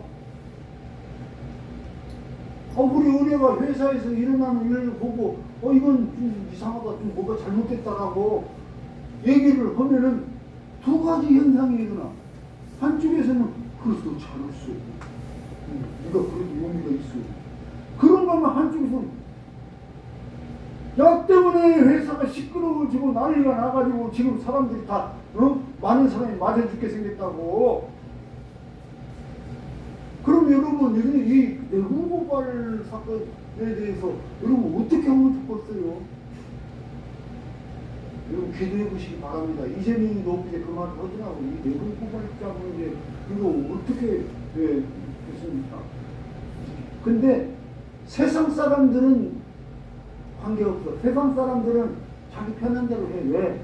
우리 은혜가 회사에서 일어나는 일을 보고 이건 좀 이상하다, 좀 뭐가 잘못됐다라고 얘기를 하면은 두 가지 현상이 일어나. 한쪽에서는 그래서 잘했어. 네가 그래도 용기가 있어. 그런가 하면 한쪽에서는 약 때문에 회사가 시끄러워지고 난리가 나가지고 지금 사람들이 다 많은 사람이 맞아 죽게 생겼다고. 그럼 여러분 이 내분고발 사건에 대해서 여러분 어떻게 하면 좋겠어요? 여러분 기도해 보시기 바랍니다. 이재명이 높이게 그 말을 하더라고. 이 내분고발자 문제 이거 어떻게 됐습니까? 근데 세상 사람들은 관계없어. 세상 사람들은 자기 편한 대로 해. 왜?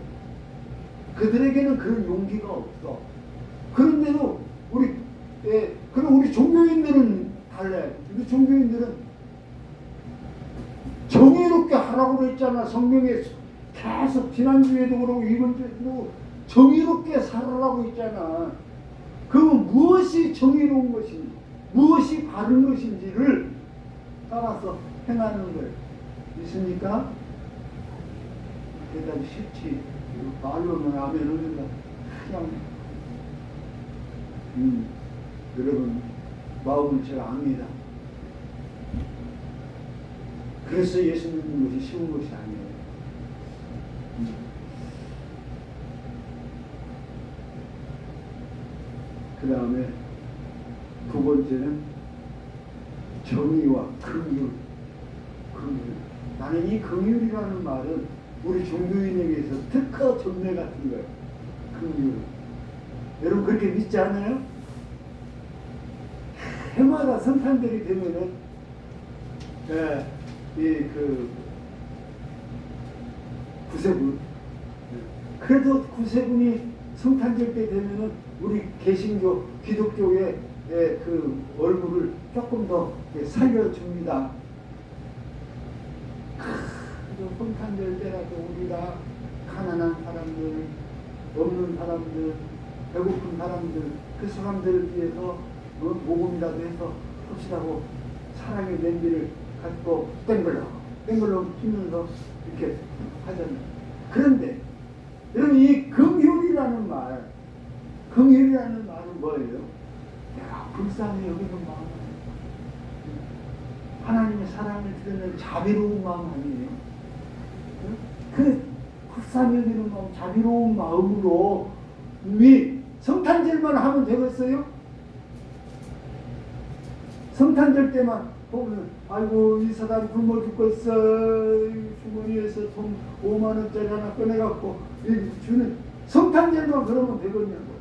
그들에게는 그런 용기가 없어. 그런데도 그럼 우리 종교인들은 달래. 우리 종교인들은 정의롭게 하라고 그랬잖아. 성경에 계속 지난주에도 그러고 이번 주에도 정의롭게 살아라고 했잖아. 그러면 무엇이 정의로운 것인지, 무엇이 바른 것인지를 따라서 행하는 걸 있습니까? 대단히 쉽지. 말로는 아멘을 한다. 그냥 여러분 마음을 제가 압니다. 그래서 예수 믿는 것이 쉬운 것이 아니에요. 그 다음에 두 번째는 정의와 긍휼. 나는 이 긍휼이라는 말은 우리 종교인에게서 특허 전례 같은 거예요. 긍휼. 여러분 그렇게 믿지 않아요? 해마다 성탄절이 되면은 구세군. 그래도 구세군이 성탄절 때 되면은 우리 개신교 기독교의 그 얼굴을 조금 더 살려줍니다. 성탄절 때라도 우리가 가난한 사람들, 없는 사람들, 배고픈 사람들, 그 사람들을 위해서 모금이라도 해서 합시다고 사랑의 냄비를 갖고 땡글러 피면서 이렇게 하잖아요. 그런데 여러분 이 긍휼이라는 말은 뭐예요? 내가 불쌍히 여기는 마음, 하나님의 사랑을 드리는 자비로운 마음 아니에요? 그 불쌍히 여기는 마음, 자비로운 마음으로 성탄절만 하면 되겠어요? 성탄절 때만 보면 아이고 이 사람 굶어 죽겠어, 주머니에서 돈 5만 원짜리 하나 꺼내갖고 주는 성탄절만 그러면 되겠냐고.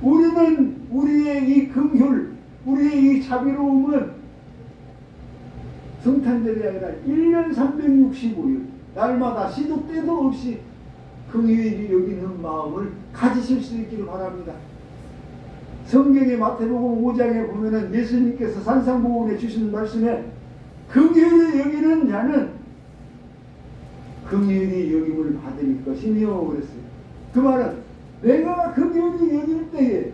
우리는 우리의 이 긍휼, 우리의 이 자비로움은 성탄절이 아니라 1년 365일 날마다 시도 때도 없이 긍휼히 여기는 마음을 가지실 수 있기를 바랍니다. 성경의 마태복음 5장에 보면은 예수님께서 산상보훈에 주신 말씀에 긍휼히 여기는 자는 긍휼히 여김을 받을 것이며 그랬어요. 그 말은 내가 긍휼히 여길 때에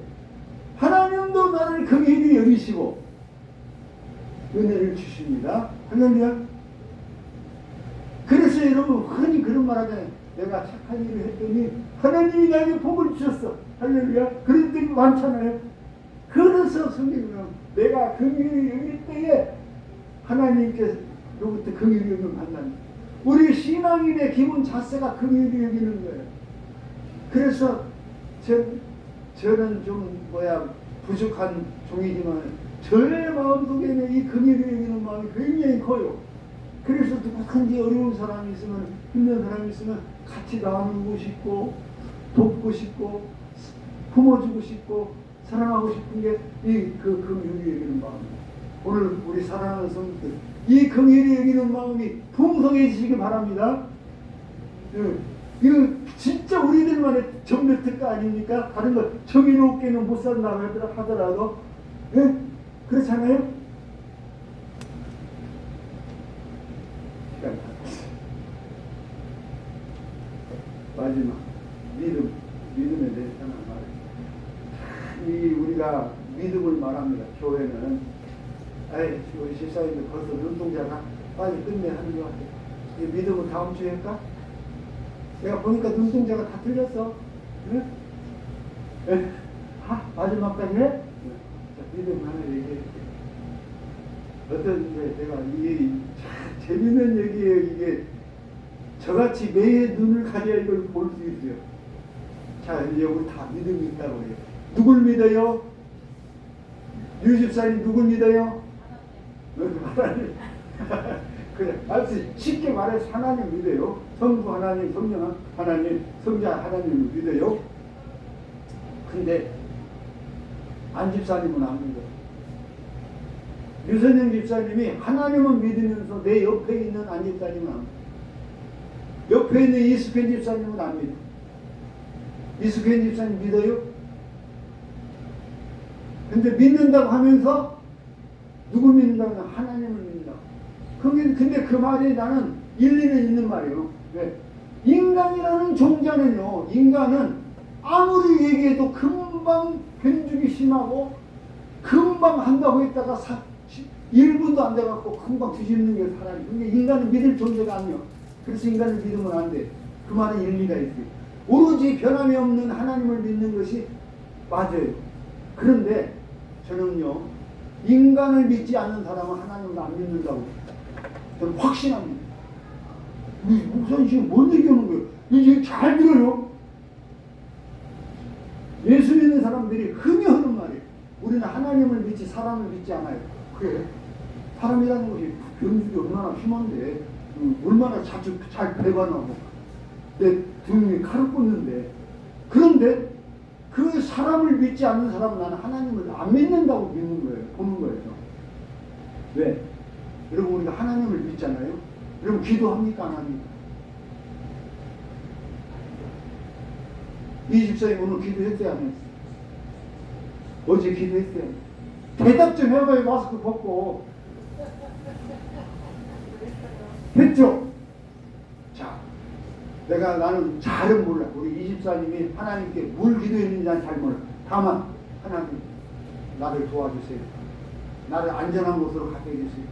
하나님도 나를 긍휼히 여기시고 은혜를 주십니다. 할렐루야. 그래서 여러분 흔히 그런 말 하잖아요. 내가 착한 일을 했더니 하나님이 나에게 복을 주셨어. 할렐루야. 그런 때가 많잖아요. 그래서 성경은 내가 긍휼히 여길 때에 하나님께로부터 긍휼히 여김을 받는, 우리 신앙인의 기본 자세가 긍휼히 여기는 거예요. 그래서 저는 좀 부족한 종이지만 저의 마음속에는 이 긍휼히 여기는 마음이 굉장히 커요. 그래서 누구든지 어려운 사람이 있으면, 힘든 사람이 있으면 같이 나누고 싶고 돕고 싶고 품어주고 싶고 사랑하고 싶은 게 이 긍휼히 여기는 마음이에요. 오늘 우리 사랑하는 성도들 이 긍휼히 여기는 마음이 풍성해지시기 바랍니다. 이거 진짜 우리들만의 정력 특가 아닙니까? 다른 거 정의롭게는 못 산다고 하더라도 그렇잖아요? 마지막 믿음에 대해서 하나 말해요. 우리가 믿음을 말합니다. 교회는 우리 집사님들 벌써 눈동자가 빨리 끝내 하는 것 같아요. 이 믿음은 다음 주에 할까? 내가 보니까 눈동자가 다 틀렸어. 응? 마지막까지 해? 자, 믿음 하나 얘기해 줄게. 어떤데 내가 이게 참 재밌는 얘기예요. 이게 저같이 매의 눈을 가져야 이걸 볼 수 있어요. 자, 이제 우리 다 믿음이 있다고 그래요. 누굴 믿어요? 유 집사님 누굴 믿어요? 하나님. 그래, 알지? 쉽게 말해서 하나님 믿어요. 성부 하나님, 성령 하나님, 성자 하나님을 믿어요. 근데 안 집사님은 안 믿어. 유선영 집사님이 하나님은 믿으면서 내 옆에 있는 안 집사님은 안 믿어. 옆에 있는 이수현 집사님은 안 믿어. 이수현 집사님 믿어요? 근데 믿는다고 하면서 누구 믿는다고 하면 하나님을 믿는다고. 근데 그 말이 나는 일리는 있는 말이에요. 왜? 인간이라는 종자는요, 인간은 아무리 얘기해도 금방 변죽이 심하고 금방 한다고 했다가 1분도 안 돼갖고 금방 뒤집는 게 사람이. 근데 인간은 믿을 존재가 아니요. 그래서 인간을 믿으면 안 돼. 그 말은 일리가 있어요. 오로지 변함이 없는 하나님을 믿는 것이 맞아요. 그런데 저는요, 인간을 믿지 않는 사람은 하나님을 안 믿는다고 저는 확신합니다. 우리 목사님 지금 뭔 얘기하는 거예요? 이제 잘 들어요. 예수 믿는 사람들이 흔히 하는 말이에요. 우리는 하나님을 믿지 사람을 믿지 않아요. 그래. 사람이라는 것이 변죽이 얼마나 심한데, 얼마나 자주 잘 배관하고 내 등에 칼을 꽂는데, 그런데 그 사람을 믿지 않는 사람은 나는 하나님을 안 믿는다고 믿는 거예요. 보는 거예요. 왜? 여러분, 우리가 하나님을 믿잖아요. 여러분, 기도합니까? 안 합니까? 이 집사님 오늘 기도했어요? 안 했어요? 어제 기도했어요? 대답 좀 해봐요. 마스크 벗고. 했죠? 자, 나는 잘은 몰라. 우리 이 집사님이 하나님께 뭘 기도했는지 난 잘 몰라. 다만 하나님, 나를 도와주세요. 나를 안전한 곳으로 가게 해주세요.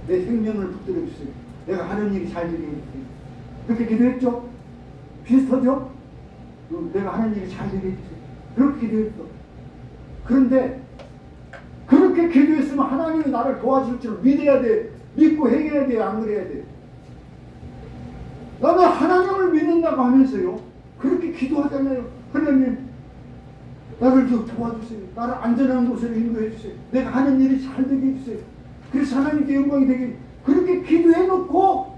내 생명을 붙들어 주세요. 내가 하는 일이 잘 되게 해주세요. 그렇게 기도했죠? 비슷하죠? 내가 하는 일이 잘 되게 해주세요. 그렇게 기도했어. 그런데 그렇게 기도했으면 하나님이 나를 도와줄 줄 믿어야 돼. 믿고 행해야 돼. 안 그래야 돼. 나는 하나님을 믿는다고 하면서요, 그렇게 기도하잖아요. 하나님, 나를 좀 도와주세요. 나를 안전한 곳으로 인도해 주세요. 내가 하는 일이 잘 되게 해주세요. 그래서 하나님께 영광이 되게. 그렇게 기도해놓고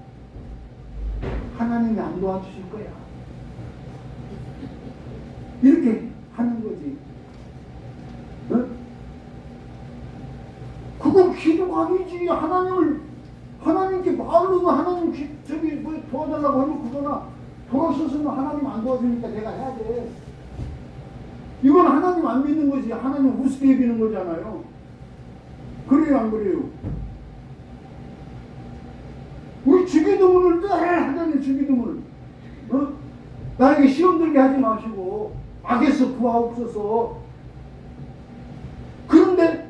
하나님이 안 도와주실 거야. 이렇게 하는 거지. 어? 그건 기도가 아니지. 하나님께 말로는 하나님 저기 뭐 도와달라고 하면 그거나 돌아서서는 하나님 안 도와주니까 내가 해야 돼. 이건 하나님 안 믿는 거지. 하나님 우습게 여기는 거잖아요. 그래요, 안 그래요? 우리 주기도문을 늘 하잖아요. 주기도문을. 어? 나에게 시험 들게 하지 마시고 악에서 구하옵소서. 그런데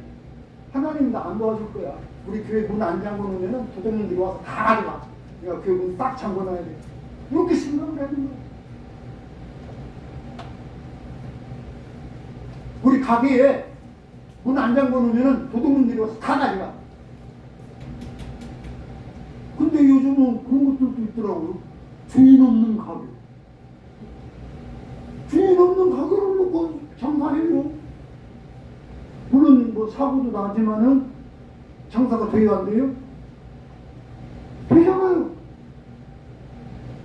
하나님 나 안 도와줄 거야. 우리 교회 문 안 잠궈 놓으면 도둑놈들이 와서 다 가져가. 그러니까 교회 문 딱 잠궈 놔야 돼. 이렇게 생각을 하는 거야. 우리 가게에 문 안 잠궈 놓으면 도둑놈들이 와서 다 가져가. 근데 요즘은 그런 것들도 있더라고요. 주인 없는 가게. 주인 없는 가게를 놓고 장사해요. 물론 뭐 사고도 나지만은 장사가 돼요, 안 돼요? 되잖아요.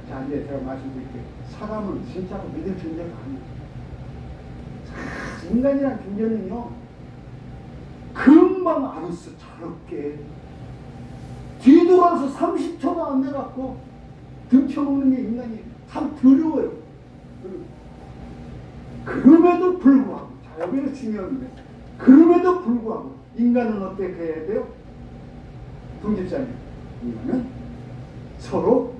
자, 이제 제가 말씀드릴게요. 사람은 진짜로 믿을 존재가 아니에요. 인간이란 존재는요, 금방 알았어, 저렇게. 뒤돌아서 30초도 안 돼갖고 등쳐먹는 게 인간이 참 더러워요. 그럼에도 불구하고, 자, 여기는 중요한데, 그럼에도 불구하고, 인간은 어떻게 해야 돼요? 동집사님, 인간은 서로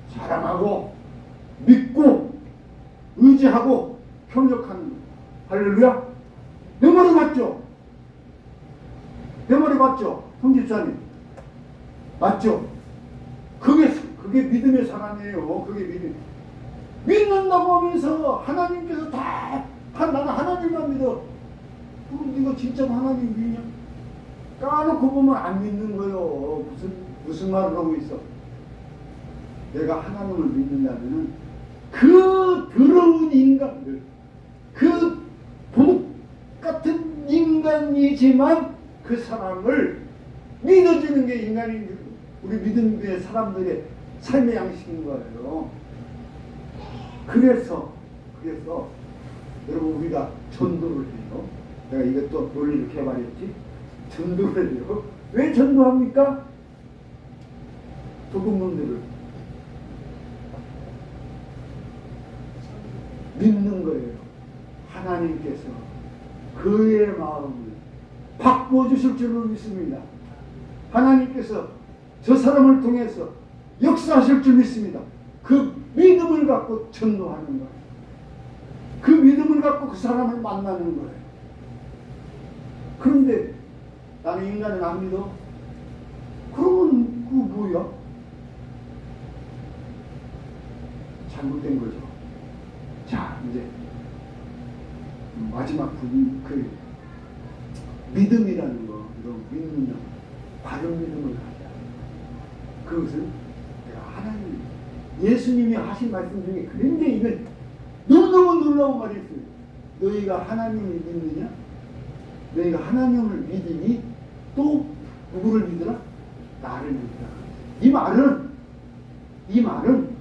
사랑하고, 믿고, 의지하고, 협력하는 거예요. 할렐루야? 내 말이 맞죠? 내 말이 맞죠? 동집사님. 맞죠? 그게 믿음의 사람이에요. 그게 믿음. 믿는다고 하면서 하나님께서 나는 하나님만 믿어. 그럼 네가 진짜 하나님 믿냐? 까놓고 보면 안 믿는 거요. 무슨 말을 하고 있어? 내가 하나님을 믿는다면은 그 더러운 인간들, 그 복 같은 인간이지만 그 사람을 믿어주는 게 인간인 우리 믿음의 사람들의 삶의 양식인 거예요. 그래서 여러분 우리가 전도를 해요. 내가 이것도 논리를 개발했지. 전도를 해요. 왜 전도합니까? 도둑놈들을 믿는 거예요. 하나님께서 그의 마음을 바꿔주실 줄로 믿습니다. 하나님께서 저 사람을 통해서 역사하실 줄 믿습니다. 그 믿음을 갖고 전도하는 거예요. 그 믿음을 갖고 그 사람을 만나는 거예요. 그런데 나는 인간을 안 믿어? 그러면 그거 뭐야? 잘못된 거죠. 자, 이제 마지막 부분, 그 믿음이라는 거, 이런 믿는다. 바른 믿음을 가져야 돼. 그것은 내가 하나님, 예수님이 하신 말씀 중에 그런데 이건 너무너무 놀라운 말이 있어요. 너희가 하나님을 믿느냐? 너희가 하나님을 믿으니 또 누구를 믿으라? 나를 믿으라. 이 말은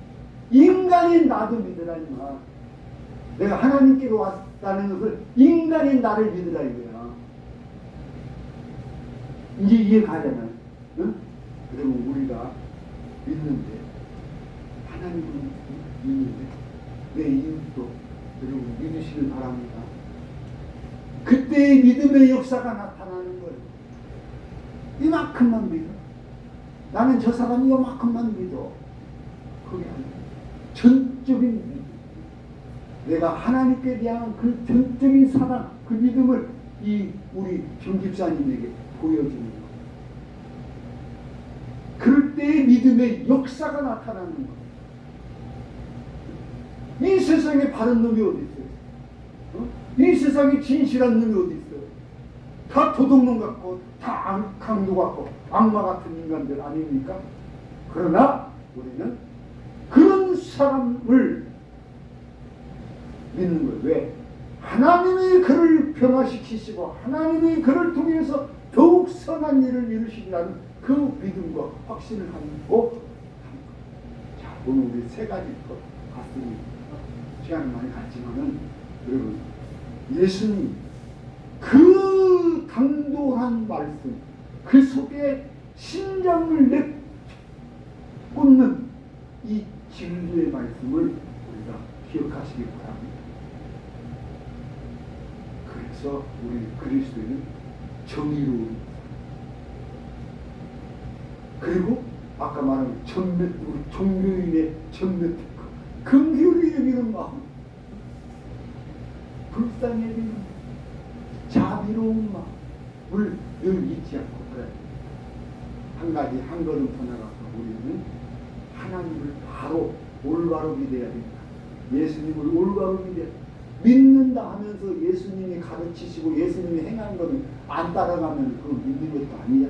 인간인 나도 믿으라 이 말. 내가 하나님께로 왔다는 것을 인간인 나를 믿으라 이거야. 이제 이해 가잖아요. 응? 그러면 우리가 믿는데 하나님을 믿는데 내 이웃도 여러분 믿으시길 바랍니다. 그때의 믿음의 역사가 나타나는 거예요. 이만큼만 믿어. 나는 저 사람이 이만큼만 믿어. 그게 아니야. 전적인 믿음. 내가 하나님께 대한 그 전적인 사랑, 그 믿음을 이 우리 정 집사님에게 보여주는 거예요. 그럴 때의 믿음의 역사가 나타나는 거예요. 이 세상에 바른 놈이 어디 있어요? 이 세상에 진실한 놈이 어디 있어요? 다 도둑놈 같고 다 강도 같고 악마 같은 인간들 아닙니까? 그러나 우리는 그런 사람을 믿는 거예요. 왜? 하나님이 그를 변화시키시고 하나님이 그를 통해서 더욱 선한 일을 이루시리라는 그 믿음과 확신을 가지고 자, 오늘 우리 세 가지 것 갔습니다. 시간이 많이 갔지만은 여러분 예수님 그 당돌한 말씀 그 속에 심장을 내꽂는 이 진리의 말씀을 우리가 기억하시기 바랍니다. 그래서 우리 그리스도인은 정의로운 그리고 아까 말한 우리 종교인의 전면 긍휼히 여기는 마음, 불쌍히 여기는 마음, 자비로운 마음을 늘 잊지 않고 그래. 한 가지 한 걸음 더 나가서 우리는 하나님을 바로 올바로 믿어야 됩니다. 예수님을 올바로 믿어야 됩니다. 믿는다 하면서 예수님이 가르치시고 예수님이 행한 것은 안 따라가면 그거 믿는 것도 아니냐.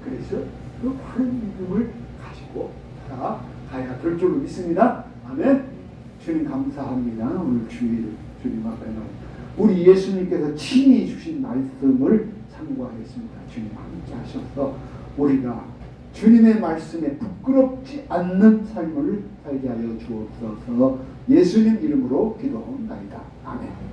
그래서 그 바른 믿음을 가지고 살아가야 될 줄로 믿습니다. 아멘. 주님 감사합니다. 오늘 주일 주님 앞에 우리 예수님께서 친히 주신 말씀을 참고하겠습니다. 주님 함께 하셔서 우리가 주님의 말씀에 부끄럽지 않는 삶을 살게 하여 주옵소서. 예수님 이름으로 기도합니다. 아멘.